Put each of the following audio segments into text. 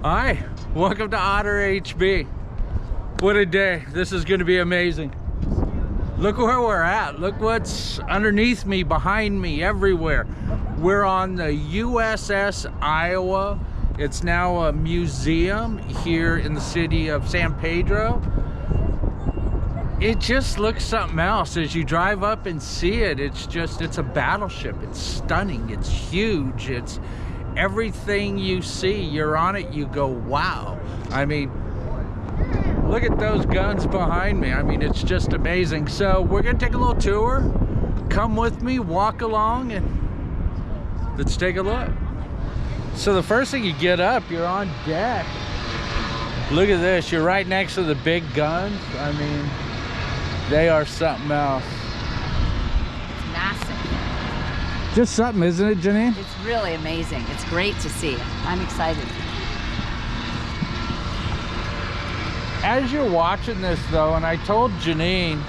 Hi, welcome to Otter HB. What a day. This is going to be amazing. Look where we're at. Look what's underneath me, behind me, everywhere. We're on the USS Iowa. It's now a museum here in the city of San Pedro. It just looks something else as you drive up and see it. It's a battleship. It's stunning. It's huge. It's everything you see. You're on it, you go, wow. I mean, look at those guns behind me. I mean, it's just amazing. So we're gonna take a little tour. Come with me, walk along, and let's take a look. So the first thing you get up, you're on deck. Look at this, you're right next to the big guns. I mean, they are something else. It's massive. Just something, isn't it, Janine? It's really amazing. It's great to see. I'm excited. As you're watching this though, and I told Janine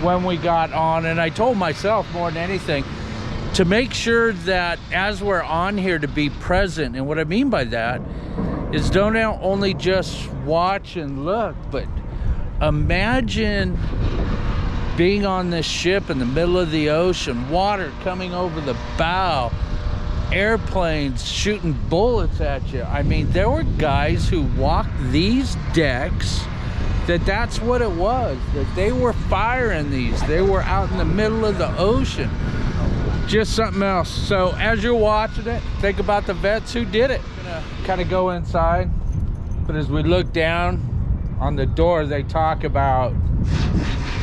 when we got on, and I told myself more than anything, to make sure that as we're on here to be present. And what I mean by that is don't only just watch and look, but imagine being on this ship in the middle of the ocean, water coming over the bow, airplanes shooting bullets at you. I mean, there were guys who walked these decks that's what it was, that they were firing these. They were out in the middle of the ocean. Just something else. So as you're watching it, think about the vets who did it. I'm gonna kind of go inside, but as we look down on the door, they talk about,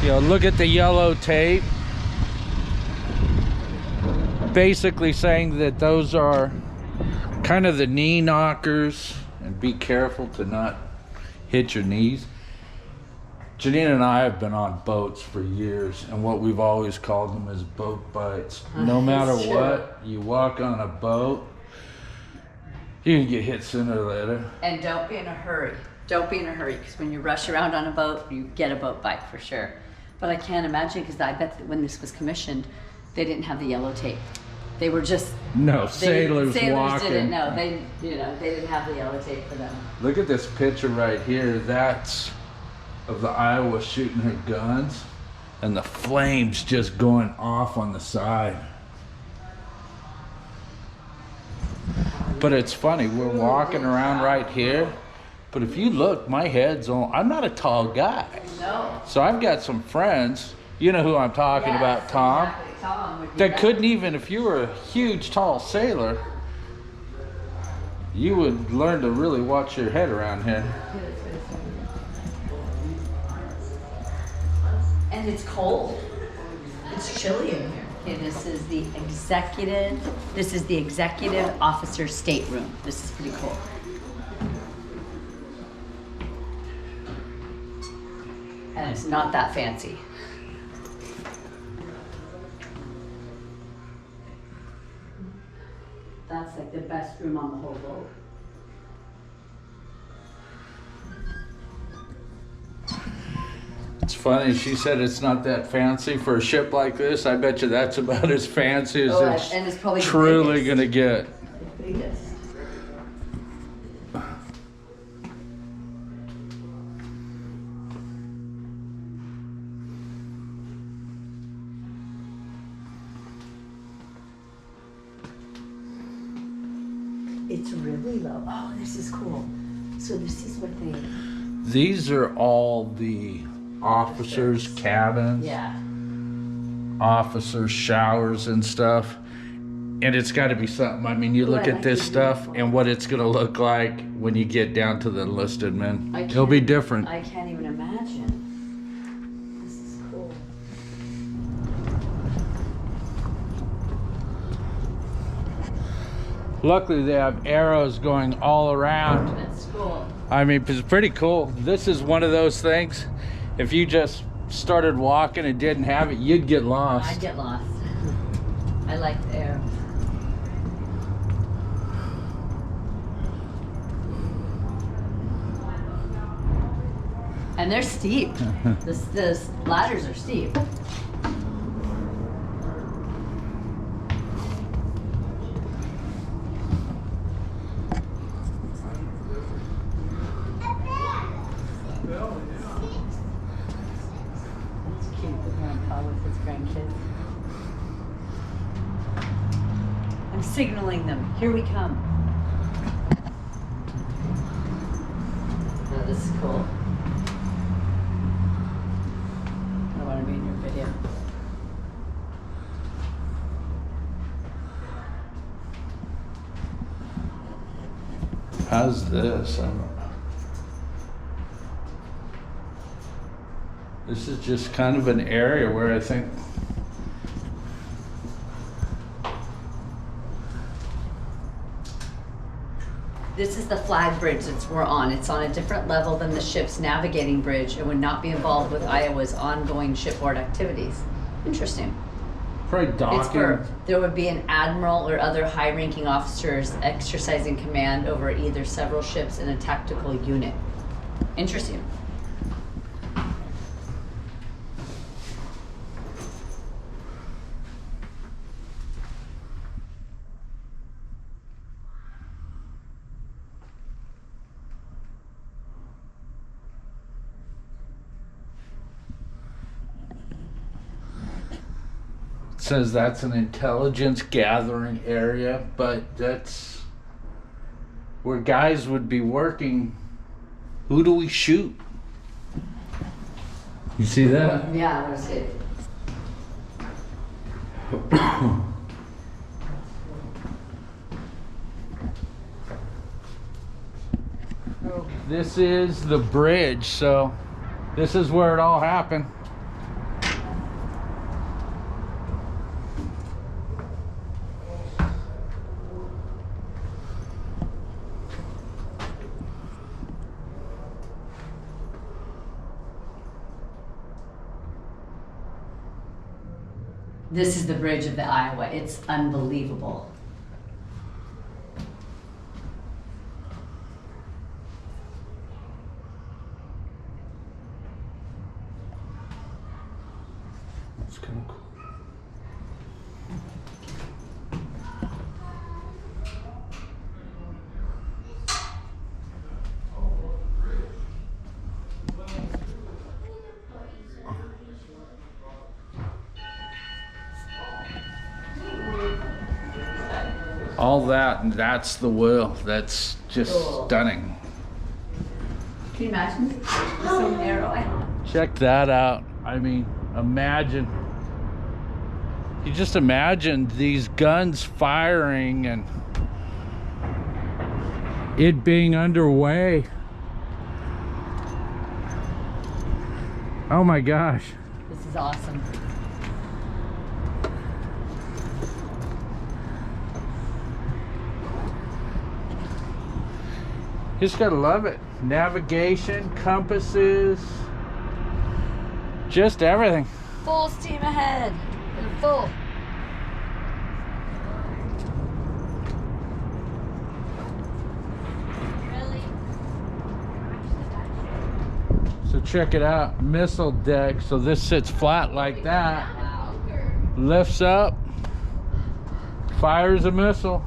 you know, look at the yellow tape. Basically saying that those are kind of the knee knockers, and be careful to not hit your knees. Janine and I have been on boats for years, and what we've always called them is boat bites. No matter what, you walk on a boat, you can get hit sooner or later. And don't be in a hurry. Don't be in a hurry, because when you rush around on a boat, you get a boat bite for sure. But I can't imagine, because I bet that when this was commissioned, they didn't have the yellow tape. They were just sailors walking. Didn't know. They didn't have the yellow tape for them. Look at this picture right here. That's of the Iowa shooting her guns, and the flames just going off on the side. But it's funny, we're walking around right here, but if you look, my head's on. I'm not a tall guy. No. So I've got some friends, you know who I'm talking about, Tom, exactly. Tom that couldn't even, if you were a huge, tall sailor, you would learn to really watch your head around here. And it's cold. It's chilly in here. Okay, this is the executive officer stateroom. This is pretty cool. And it's not that fancy. That's like the best room on the whole boat. It's funny, she said it's not that fancy for a ship like this. I bet you that's about as fancy as And it's probably truly gonna get. The biggest. It's really low. Oh, this is cool. So this is what they... These are all the officers' cabins. Yeah. Officers' showers and stuff. And it's got to be something. I mean, you look at this stuff and what it's going to look like when you get down to the enlisted men. It'll be different. I can't even imagine. This is cool. Luckily, they have arrows going all around. That's cool. I mean, it's pretty cool. This is one of those things, if you just started walking and didn't have it, you'd get lost. I'd get lost. I like the arrows. And they're steep. The ladders are steep. grandpa with his grandkids. I'm signaling them. Here we come. Oh, this is cool. I want to be in your video. How's this? I don't know. This is just kind of an area where I think This is the flag bridge that we're on. It's on a different level than the ship's navigating bridge and would not be involved with Iowa's ongoing shipboard activities. Interesting. probably docking. It's for, there would be an admiral or other high-ranking officers exercising command over either several ships in a tactical unit. Interesting. Says that's an intelligence gathering area, but that's where guys would be working. Who do we shoot? You see that? Yeah, I want to see it. This is the bridge, so this is where it all happened. This is the bridge of the Iowa. It's unbelievable. It's kind of cool. All that, and that's the wheel. That's just stunning. Can you imagine? It's so narrow. Check that out. I mean, imagine. You just imagine these guns firing and it being underway. Oh my gosh. This is awesome. Just gotta love it. Navigation, compasses, just everything. Full steam ahead. And full. So check it out, missile deck. So this sits flat like that, lifts up, fires a missile.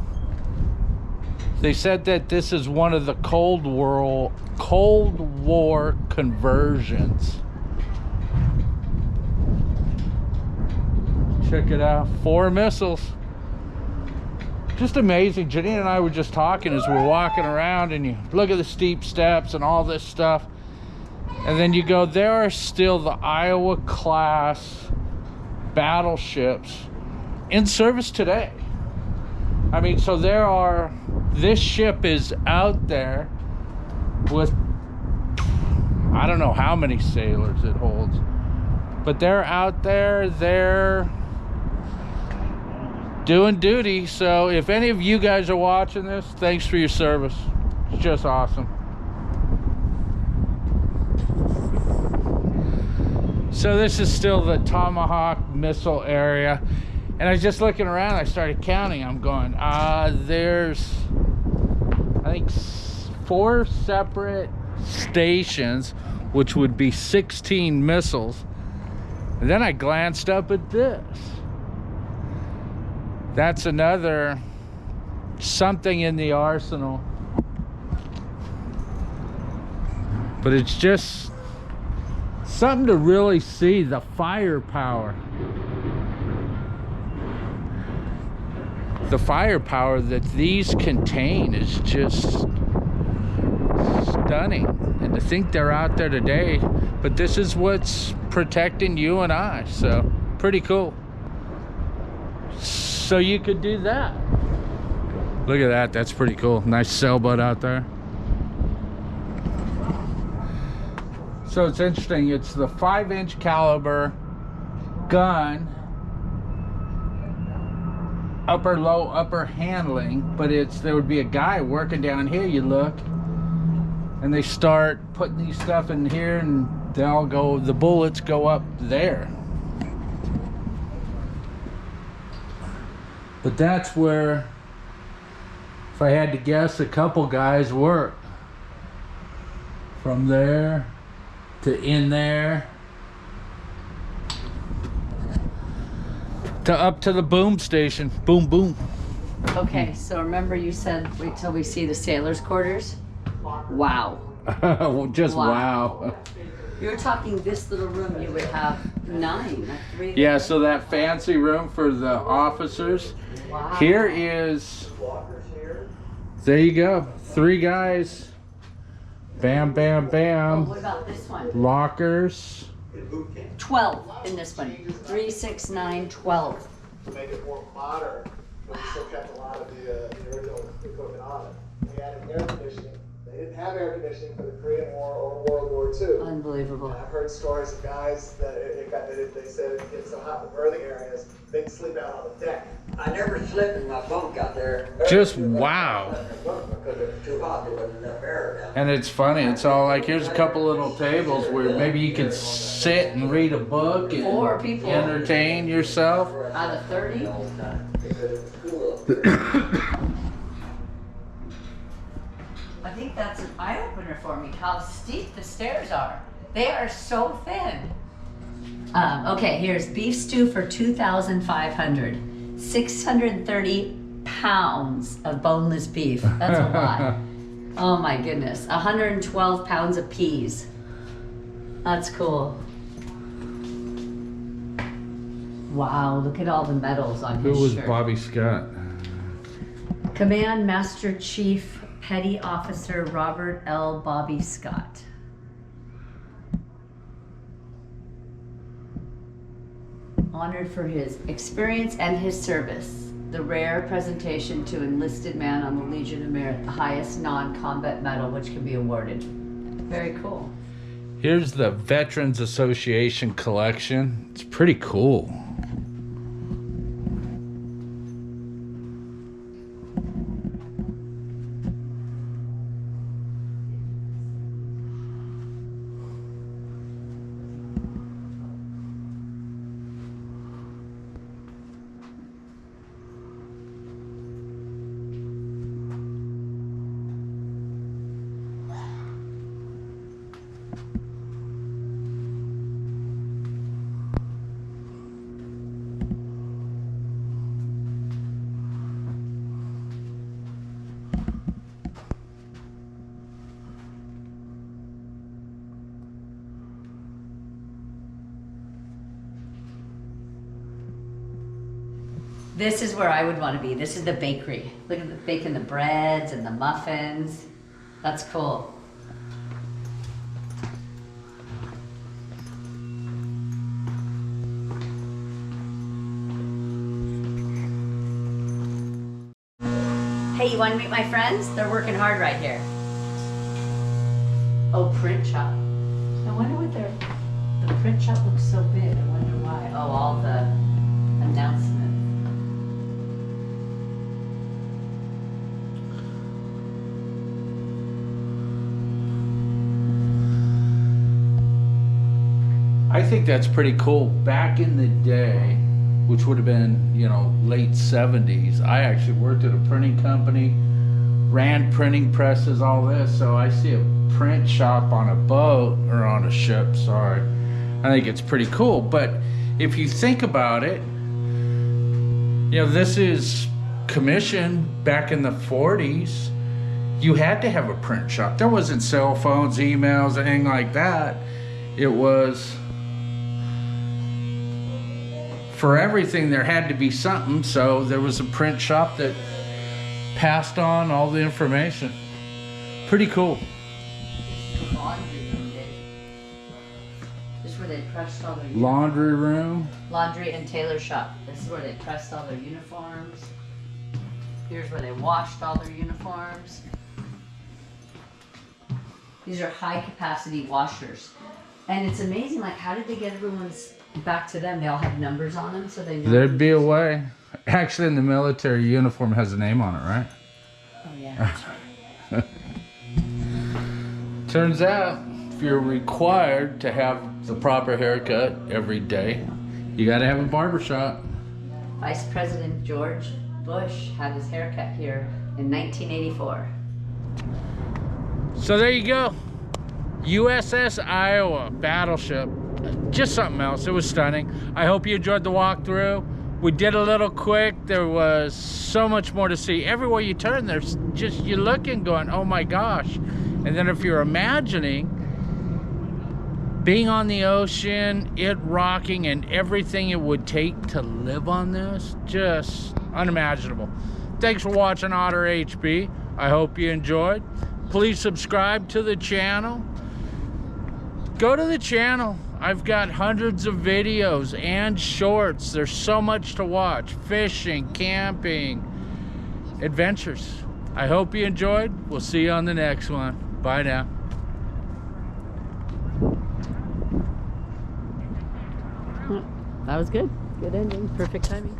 They said that this is one of the Cold War conversions. Check it out, 4 missiles. Just amazing. Janine and I were just talking as we're walking around, and you look at the steep steps and all this stuff. And then you go, there are still the Iowa class battleships in service today. I mean, so this ship is out there with, I don't know how many sailors it holds, but they're out there, they're doing duty. So if any of you guys are watching this, thanks for your service. It's just awesome. So this is still the Tomahawk missile area. And I was just looking around, I started counting. I'm going, there's, I think, 4 separate stations, which would be 16 missiles. And then I glanced up at this. That's another something in the arsenal. But it's just something to really see the firepower. The firepower that these contain is just stunning. And to think they're out there today, but this is what's protecting you and I, so pretty cool. So you could do that. Look at that, that's pretty cool. Nice sailboat out there. So it's interesting, it's the 5-inch caliber gun, upper, low, upper handling, but there would be a guy working down here, you look, and they start putting these stuff in here, and the bullets go up there. But that's where, if I had to guess, a couple guys worked. From there to in there to up to the boom station. Boom, boom. Okay, so remember you said wait till we see the sailors' quarters? Wow. Just wow. You were talking this little room, you would have 9, like 3. Yeah, so that fancy room for the officers. Wow. Here is, there you go, 3 guys. Bam, bam, Oh, bam. what about this one? Lockers. 12 in this one. 3, 6, 9, 12. To make it more modern, but we still kept a lot of the original equipment on it. We added air conditioning. They didn't have air conditioning for the Korean War or World War II. Unbelievable. And I've heard stories of guys that they said it gets so hot in the berthing areas, they can sleep out on the deck. I never slept in my bunk out there. Just wow. Because it was too hot, there wasn't enough air down. And it's funny, it's all like, here's a couple little tables where maybe you could sit and read a book and 4 people. entertain yourself. Out of 30? Because it was cool up there. I think that's an eye-opener for me, how steep the stairs are. They are so thin. Okay, here's beef stew for $2,500. 630 pounds of boneless beef. That's a lot. Oh my goodness. 112 pounds of peas. That's cool. Wow, look at all the medals on his Who was shirt. Bobby Scott? Command Master Chief Petty Officer Robert L. Bobby Scott. Honored for his experience and his service. The rare presentation to enlisted man on the Legion of Merit, the highest non-combat medal which can be awarded. Very cool. Here's the Veterans Association collection. It's pretty cool. This is where I would want to be. This is the bakery. Look at the baking the breads and the muffins. That's cool. Hey, you want to meet my friends? They're working hard right here. Oh, print shop. I wonder what the print shop looks so big. I wonder why. Oh, all the announcements. I think that's pretty cool. Back in the day, which would have been, you know, late 70s, I actually worked at a printing company, ran printing presses, all this, so I see a print shop on a boat, or on a ship, sorry. I think it's pretty cool, but if you think about it, you know, this is commissioned back in the 40s. You had to have a print shop. There wasn't cell phones, emails, anything like that. It was, for everything there had to be something, so there was a print shop that passed on all the information. Pretty cool. This is where they pressed all their Laundry room. laundry and tailor shop. This is where they pressed all their uniforms. Here's where they washed all their uniforms. These are high capacity washers. And it's amazing, like, how did they get everyone's back to them? They all have numbers on them, so they know. There'd be a way. Actually, in the military uniform has a name on it, right? Oh yeah, that's right. Turns out, if you're required to have the proper haircut every day, you gotta have a barber shop. Vice President George Bush had his haircut here in 1984. So there you go. USS Iowa Battleship. Just something else. It was stunning. I hope you enjoyed the walkthrough. We did a little quick. There was so much more to see. Everywhere you turn, there's just, you're looking going, oh my gosh. And then if you're imagining being on the ocean, it rocking, and everything it would take to live on this, just unimaginable. Thanks for watching Otter HB. I hope you enjoyed. Please subscribe to the channel. Go to the channel. I've got hundreds of videos and shorts. There's so much to watch. Fishing, camping, adventures. I hope you enjoyed. We'll see you on the next one. Bye now. That was good. Good ending. Perfect timing.